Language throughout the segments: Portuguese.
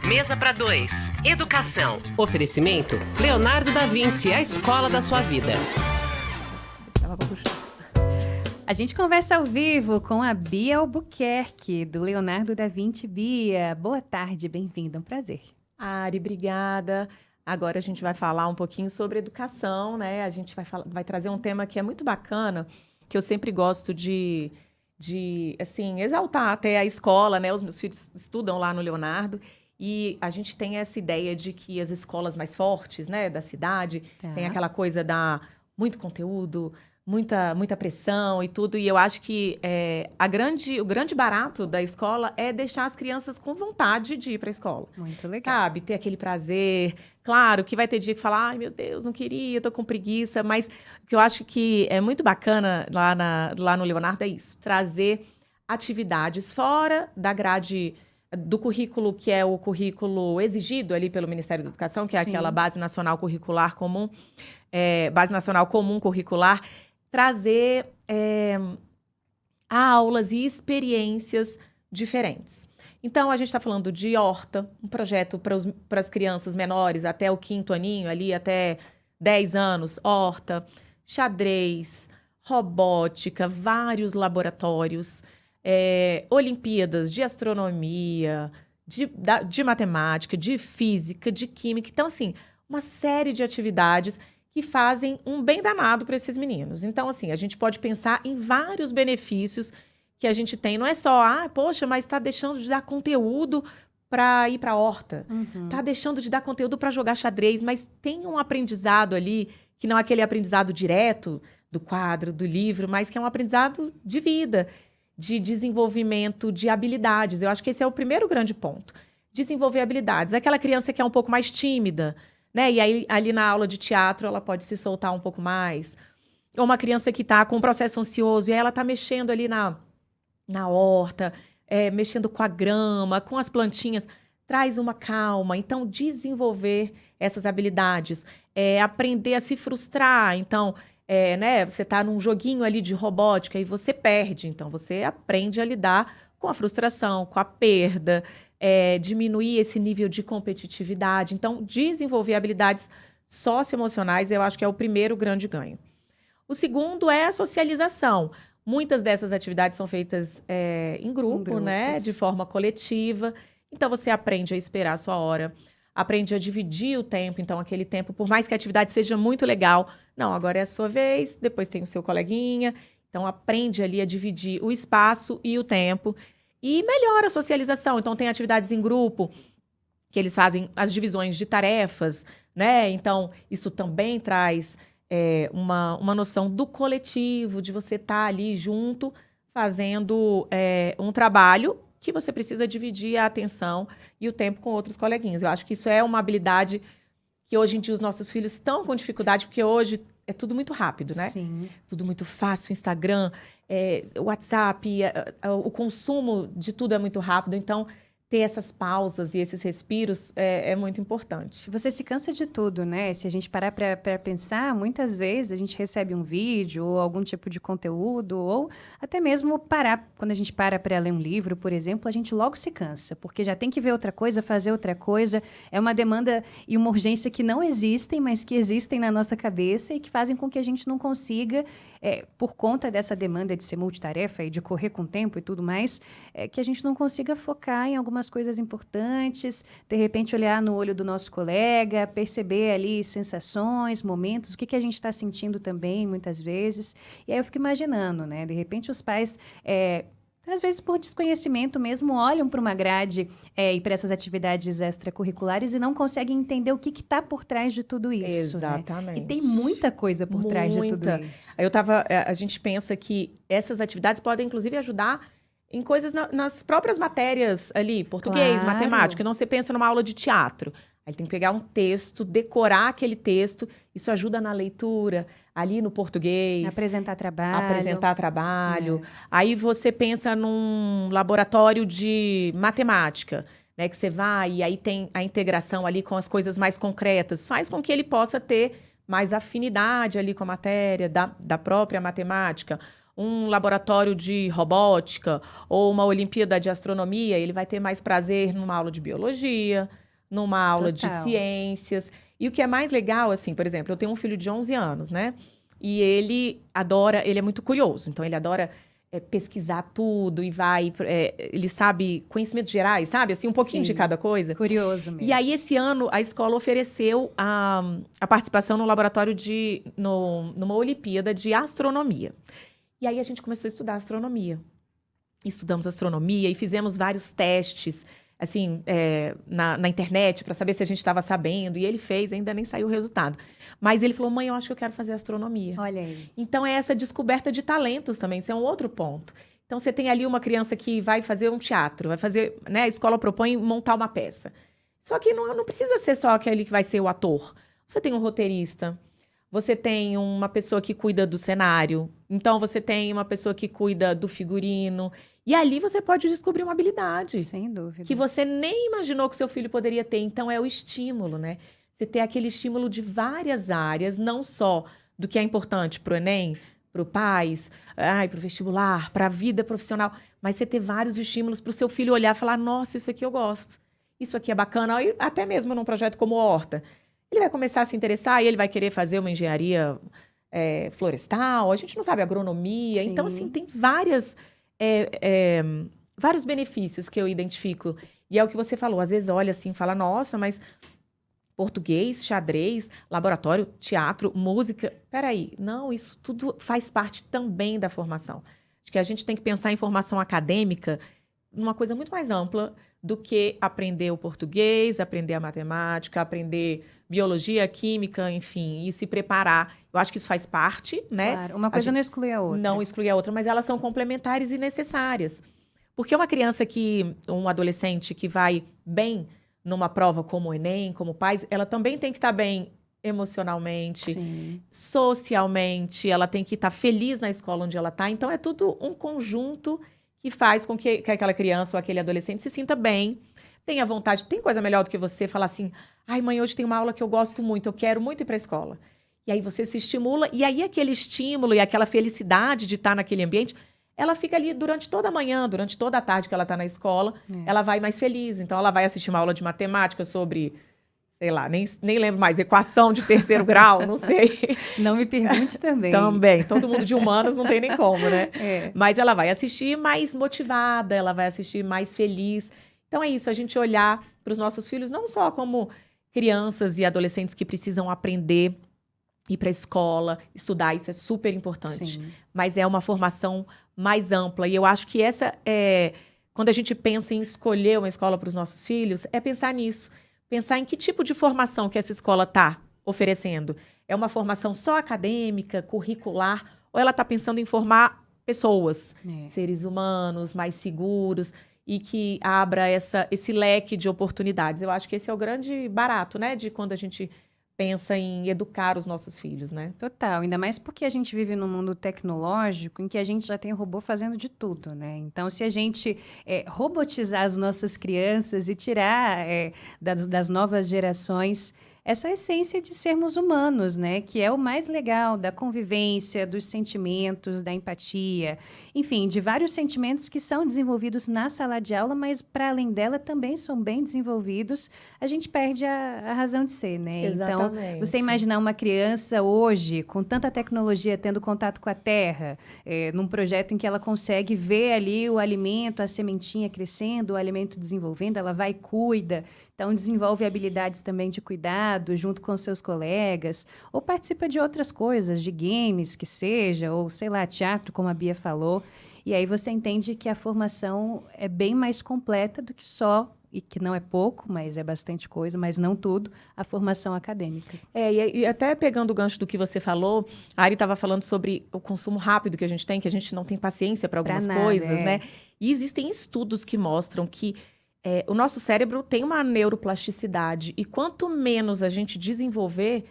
Mesa para dois. Educação. Oferecimento Leonardo da Vinci, a escola da sua vida. A gente conversa ao vivo com a Bia Albuquerque, do Leonardo da Vinci. Bia, boa tarde, bem-vinda, um prazer. Ari, obrigada. Agora a gente vai falar um pouquinho sobre educação, né? A gente vai trazer um tema que é muito bacana, que eu sempre gosto de assim, exaltar até a escola, né? Os meus filhos estudam lá no Leonardo e a gente tem essa ideia de que as escolas mais fortes, né, da cidade, tem aquela coisa da muito conteúdo, muita pressão e tudo. E eu acho que o grande barato da escola é deixar as crianças com vontade de ir para a escola. Muito legal. Sabe? Ter aquele prazer. Claro que vai ter dia que falar, ai, meu Deus, não queria, tô com preguiça. Mas o que eu acho que é muito bacana lá no Leonardo é isso. Trazer atividades fora da grade do currículo, que é o currículo exigido ali pelo Ministério da Educação, que é aquela Base Nacional Curricular Comum, Base Nacional Comum Curricular, trazer aulas e experiências diferentes. Então, a gente está falando de horta, um projeto para as crianças menores até o 5º aninho, ali até 10 anos, horta, xadrez, robótica, vários laboratórios, Olimpíadas de astronomia, de matemática, de física, de química. Então, assim, uma série de atividades que fazem um bem danado para esses meninos. Então, assim, a gente pode pensar em vários benefícios que a gente tem. Não é só, poxa, mas está deixando de dar conteúdo para ir para a horta. Está deixando de dar conteúdo para jogar xadrez, mas tem um aprendizado ali, que não é aquele aprendizado direto do quadro, do livro, mas que é um aprendizado de vida, de desenvolvimento de habilidades. Eu acho que esse é o primeiro grande ponto. Desenvolver habilidades. Aquela criança que é um pouco mais tímida, né? E aí, ali na aula de teatro, ela pode se soltar um pouco mais. Ou uma criança que está com um processo ansioso, e aí ela está mexendo ali na horta, mexendo com a grama, com as plantinhas, traz uma calma. Então, desenvolver essas habilidades. Aprender a se frustrar. Então, né, você está num joguinho ali de robótica e você perde. Então, você aprende a lidar com a frustração, com a perda, diminuir esse nível de competitividade. Então, desenvolver habilidades socioemocionais, eu acho que é o primeiro grande ganho. O segundo é a socialização. Muitas dessas atividades são feitas em grupo, né, de forma coletiva. Então, você aprende a esperar a sua hora, aprende a dividir o tempo. Então, aquele tempo, por mais que a atividade seja muito legal, não, agora é a sua vez, depois tem o seu coleguinha. Então, aprende ali a dividir o espaço e o tempo. E melhora a socialização. Então, tem atividades em grupo, que eles fazem as divisões de tarefas, né? Então, isso também traz uma noção do coletivo, de você estar ali junto, fazendo um trabalho que você precisa dividir a atenção e o tempo com outros coleguinhas. Eu acho que isso é uma habilidade que hoje em dia os nossos filhos estão com dificuldade, porque hoje é tudo muito rápido, né? Sim. Tudo muito fácil, Instagram, WhatsApp, o consumo de tudo é muito rápido. Então, ter essas pausas e esses respiros é muito importante. Você se cansa de tudo, né? Se a gente parar para pensar, muitas vezes a gente recebe um vídeo ou algum tipo de conteúdo, ou até mesmo quando a gente para ler um livro, por exemplo, a gente logo se cansa, porque já tem que ver outra coisa, fazer outra coisa. É uma demanda e uma urgência que não existem, mas que existem na nossa cabeça e que fazem com que a gente não consiga, por conta dessa demanda de ser multitarefa e de correr com o tempo e tudo mais, que a gente não consiga focar em algumas coisas importantes, de repente olhar no olho do nosso colega, perceber ali sensações, momentos, o que a gente está sentindo também, muitas vezes. E aí eu fico imaginando, né? De repente os pais, às vezes por desconhecimento mesmo, olham para uma grade e para essas atividades extracurriculares e não conseguem entender o que está por trás de tudo isso. Exatamente. Né? E tem muita coisa por trás de tudo isso. A gente pensa que essas atividades podem, inclusive, ajudar em coisas nas próprias matérias ali, português, Claro. matemática. Não, você pensa numa aula de teatro. Aí tem que pegar um texto, decorar aquele texto. Isso ajuda na leitura, ali no português. Apresentar trabalho. Aí você pensa num laboratório de matemática, né? Que você vai e aí tem a integração ali com as coisas mais concretas. Faz com que ele possa ter mais afinidade ali com a matéria da própria matemática. um laboratório de robótica ou uma Olimpíada de astronomia, ele vai ter mais prazer numa aula de biologia, numa aula de Total. ciências. E o que é mais legal, assim, por exemplo, eu tenho um filho de 11 anos, né? E ele adora, ele é muito curioso, então ele adora pesquisar tudo e ele sabe conhecimentos gerais, sabe? Assim, um pouquinho Sim. de cada coisa. Curioso mesmo. E aí, esse ano, a escola ofereceu a participação no laboratório numa Olimpíada de astronomia. E aí, a gente começou a estudar astronomia. Estudamos astronomia e fizemos vários testes, assim, na internet, para saber se a gente estava sabendo. E ele fez, ainda nem saiu o resultado. Mas ele falou, mãe, eu acho que eu quero fazer astronomia. Olha aí. Então, é essa descoberta de talentos também, isso é um outro ponto. Então, você tem ali uma criança que vai fazer um teatro, vai fazer, né? A escola propõe montar uma peça. Só que não precisa ser só aquele que vai ser o ator. Você tem um roteirista, você tem uma pessoa que cuida do cenário, então você tem uma pessoa que cuida do figurino. E ali você pode descobrir uma habilidade Sem dúvida. que você nem imaginou que seu filho poderia ter. Então, é o estímulo, né? Você ter aquele estímulo de várias áreas, não só do que é importante para o Enem, para o PAS, para o vestibular, para a vida profissional, mas você ter vários estímulos para o seu filho olhar e falar, nossa, isso aqui eu gosto, isso aqui é bacana, e até mesmo num projeto como Horta. Ele vai começar a se interessar e ele vai querer fazer uma engenharia florestal, a gente não sabe, agronomia. Sim. Então, assim, tem vários benefícios que eu identifico. E é o que você falou, às vezes olha assim e fala, nossa, mas português, xadrez, laboratório, teatro, música. Peraí, não, isso tudo faz parte também da formação. Acho que a gente tem que pensar em formação acadêmica numa coisa muito mais ampla do que aprender o português, aprender a matemática, aprender biologia, química, enfim, e se preparar. Eu acho que isso faz parte, né? Claro, uma coisa não exclui a outra. Não exclui a outra, mas elas são complementares e necessárias. Porque um adolescente que vai bem numa prova como o Enem, como o PAS, ela também tem que estar bem emocionalmente, Sim. socialmente, ela tem que estar feliz na escola onde ela está. Então, é tudo um conjunto que faz com que aquela criança ou aquele adolescente se sinta bem, tenha vontade. Tem coisa melhor do que você falar assim, ai, mãe, hoje tem uma aula que eu gosto muito, eu quero muito ir para a escola. E aí você se estimula, e aí aquele estímulo e aquela felicidade de estar naquele ambiente, ela fica ali durante toda a manhã, durante toda a tarde que ela está na escola, ela vai mais feliz. Então, ela vai assistir uma aula de matemática sobre, sei lá, nem lembro mais, equação de terceiro grau, não sei. Não me pergunte também. Também, todo mundo de humanas não tem nem como, né? É. Mas ela vai assistir mais motivada, ela vai assistir mais feliz. Então, é isso, a gente olhar para os nossos filhos não só como crianças e adolescentes que precisam aprender, ir para a escola, estudar, isso é super importante. Sim. Mas é uma formação mais ampla. E eu acho que quando a gente pensa em escolher uma escola para os nossos filhos, é pensar nisso. Pensar em que tipo de formação que essa escola está oferecendo. É uma formação só acadêmica, curricular, ou ela está pensando em formar pessoas, seres humanos, mais seguros, e que abra esse leque de oportunidades. Eu acho que esse é o grande barato, né, de quando a gente pensa em educar os nossos filhos, né? Total, ainda mais porque a gente vive num mundo tecnológico em que a gente já tem robô fazendo de tudo, né? Então, se a gente robotizar as nossas crianças e tirar das novas gerações essa essência de sermos humanos, né? Que é o mais legal da convivência, dos sentimentos, da empatia, enfim, de vários sentimentos que são desenvolvidos na sala de aula, mas para além dela também são bem desenvolvidos, a gente perde a razão de ser, né? Exatamente. Então, você imaginar uma criança hoje, com tanta tecnologia, tendo contato com a terra, num projeto em que ela consegue ver ali o alimento, a sementinha crescendo, o alimento desenvolvendo, ela vai e cuida. Então, desenvolve habilidades também de cuidado junto com seus colegas, ou participa de outras coisas, de games que seja, ou, sei lá, teatro, como a Bia falou. E aí você entende que a formação é bem mais completa do que só, e que não é pouco, mas é bastante coisa, mas não tudo, a formação acadêmica. E até pegando o gancho do que você falou, a Ari estava falando sobre o consumo rápido que a gente não tem paciência para algumas coisas, né? E existem estudos que mostram que o nosso cérebro tem uma neuroplasticidade e quanto menos a gente desenvolver,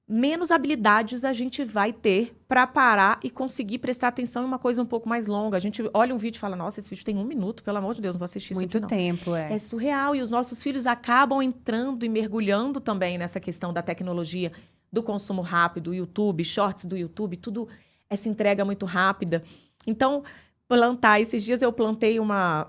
menos habilidades a gente vai ter para parar e conseguir prestar atenção em uma coisa um pouco mais longa. A gente olha um vídeo e fala, nossa, esse vídeo tem 1 minuto, pelo amor de Deus, não vou assistir isso aqui, não. Muito tempo, É surreal, e os nossos filhos acabam entrando e mergulhando também nessa questão da tecnologia, do consumo rápido, YouTube, shorts do YouTube, tudo essa entrega muito rápida. Então, plantar, esses dias eu plantei uma...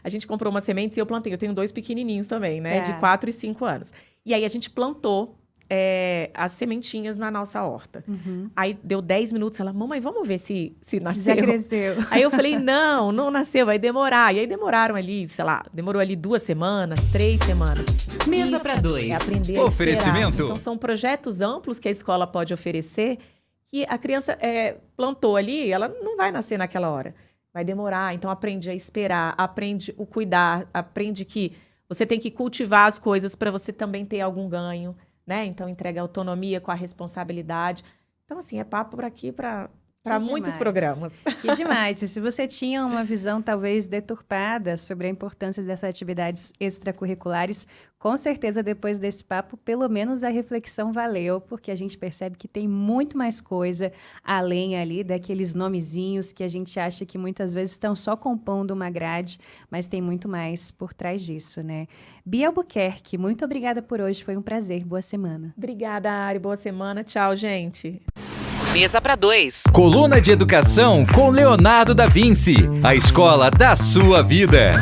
A gente comprou umas sementes e eu plantei. Eu tenho 2 pequenininhos também, né? De 4 e 5 anos. E aí a gente plantou as sementinhas na nossa horta. Aí deu 10 minutos, ela, mamãe, vamos ver se nasceu. Já cresceu. Aí eu falei, não nasceu, vai demorar. E aí demoraram ali, sei lá, demorou ali 2 semanas, 3 semanas. Mesa para dois. É aprender Oferecimento. a esperar. Então são projetos amplos que a escola pode oferecer que a criança plantou ali, ela não vai nascer naquela hora. Vai demorar, então aprende a esperar, aprende o cuidar, aprende que você tem que cultivar as coisas para você também ter algum ganho, né? Então entrega autonomia com a responsabilidade. Então, assim, é papo por aqui para muitos programas. Que demais. E se você tinha uma visão talvez deturpada sobre a importância dessas atividades extracurriculares, com certeza depois desse papo, pelo menos a reflexão valeu, porque a gente percebe que tem muito mais coisa além ali daqueles nomezinhos que a gente acha que muitas vezes estão só compondo uma grade, mas tem muito mais por trás disso, né? Bia Albuquerque, muito obrigada por hoje, foi um prazer, boa semana. Obrigada, Ari, boa semana, tchau, gente. Mesa para dois. Coluna de Educação com Leonardo da Vinci, a escola da sua vida.